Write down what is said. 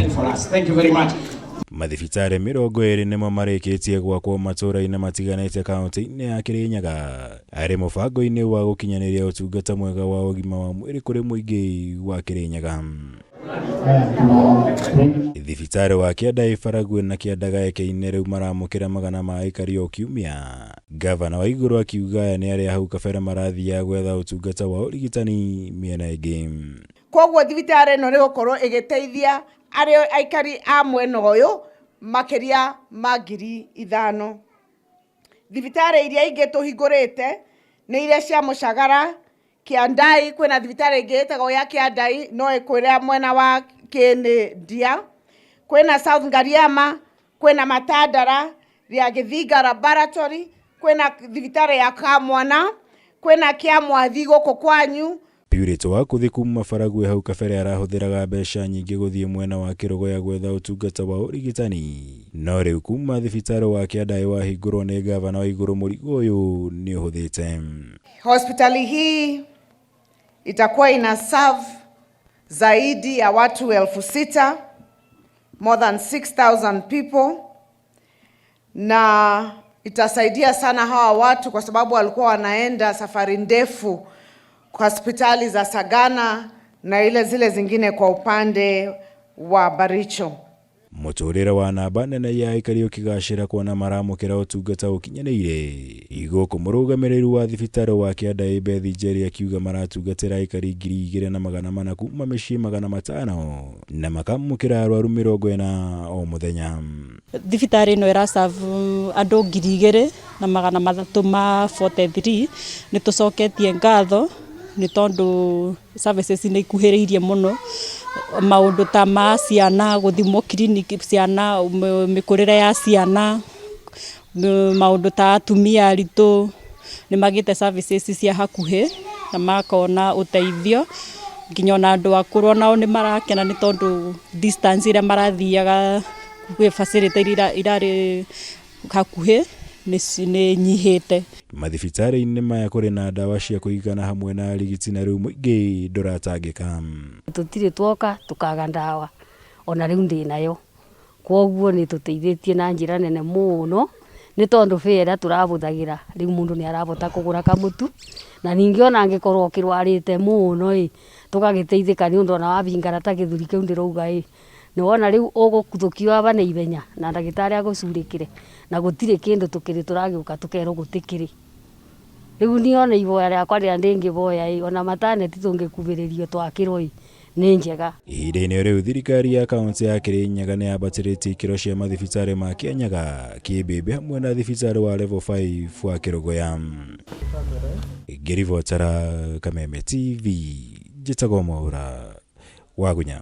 happening for us. Thank you very much. Mathibitari 20 nimo marikitie gwakwo matũra-inĩ matiganĩte kaunti-inĩ ya Kirinyaga arĩ mũbango-inĩ wa gũkinyaniria ũtungata mwega wa ũgima wa mwĩrĩ kũrĩ mũingĩ wa Kirinyaga. Thibitari wa Kiadai, Baragwe na Kiandagaeke-inĩ rĩu maramũkĩra magana ma aikari o kiumia. Gavana wa igũrũ akiuga nĩ arĩa hau kabere marathiaga gwetha ũtungata wa ũrigitani mĩena ĩngĩ. Koguo thibitari ĩno nĩ gũkorwo ĩgĩteithia arĩa aikari a mwena ũyũ makĩria ma 5,000. Thibitari iria ingĩ tũhingũrĩte nĩ iria cia Mũcagara, Kiandai, kwĩna thibitari ingĩ ĩtagwo ya Kiandai no ĩkwĩra mwena wa Kĩndia, kwĩna South Ngariama, kwĩna Matandara ya Gĩthinga Laboratory, kwĩna thibitari ya Kamwana, kwĩna Kĩamwathi gũkũ kwanyu. Purity wa kuthi kuma Baragwe hau kabere arahũthĩraga mbeca nyingĩ gũthiĩ mwena wa Kĩrogoya gwetha ũtungata wa ũrigitani, no rĩu kuma thibitari wa Kiadai wahingũrwo nĩ gavana wa igũrũ mũrigo ũyũ nĩ ũhũthĩte. Hospitali hii itakuwa ina serve zaidi ya watu 6,000, more than 6,000 people, na itasaidia sana hawa watu kwa sababu walikuwa wanaenda safari ndefu kwa hospitali za Sagana na zile zingine kwa upande wa Baricho. Mũtũrĩre wa namba nene ya aikari ũkĩgacĩra kuona maramũkĩra ũtungata ũkinyanĩire. Igũkũ mũrũgamĩrĩri wa thibitari wa Kiadai Bethi Njeri akiuga maratungatĩra aikari 2,400 kuma mĩciĩ 500 na makamũkĩra arwaru 40 o mũthenya. Thibitari ĩno ĩraserve andũ 2,343. Nĩ tũcoketie ngatho nĩ tondũ services nĩ ikuhĩrĩirie mũno. Maũndũ ta ma ciana, gũthimwo clinic ciana, mĩkũrĩre ya ciana, maũndũ ta atumia aritũ nĩ magĩte services cia hakuhĩ na makona ũteithio. Nginya ona andũ akũrũ nao nĩ marakena nĩ tondũ distance iria marathiaga gwĩ facility irarĩ hakuhĩ nĩ nyihĩte. Mathibitari-inĩ maya kũrĩ na ndawa cia kũigana hamwe na arigiti na rĩu mũingĩ ndũratangĩka. Tũtirĩ tuoka tukaga ndawa ona rĩu ndĩnayo, kwoguo nĩ tũteithĩtie na njĩra nene mũno nĩ tondũ fare tũrabũthagĩra rĩu mũndũ nĩ arabota kũgũra kamũtu, na ningĩ ona angĩkorwo kĩrwarĩte mũno tũgagĩteithĩka nĩ ũndũ ona wabingara ta gĩthuri kĩu ndĩrauga nĩ wona rĩu ũgũkuthũkio aba na ibenya na ndagĩtarĩ agũcurĩkĩre na gũtirĩ kĩndũ tũragĩũka tũkerwo gũtikĩrĩ. Rĩu niĩ ona iboya rĩakwa rĩrĩa ndĩngĩboya ona mataneti tũngĩkubĩrĩrio twakĩrwo nĩ njega. Ihinda-inĩ rĩu thirikari ya kaunti ya Kirinyaga nĩ yambatĩrĩtie ikĩro cia mathibitari ma Kianyaga, Kĩmbĩmbĩ hamwe na thibitari wa level 5 wa Kĩrogoya. Ngĩribotera Kameme TV, njĩtagwo Mwaura wa Gunya.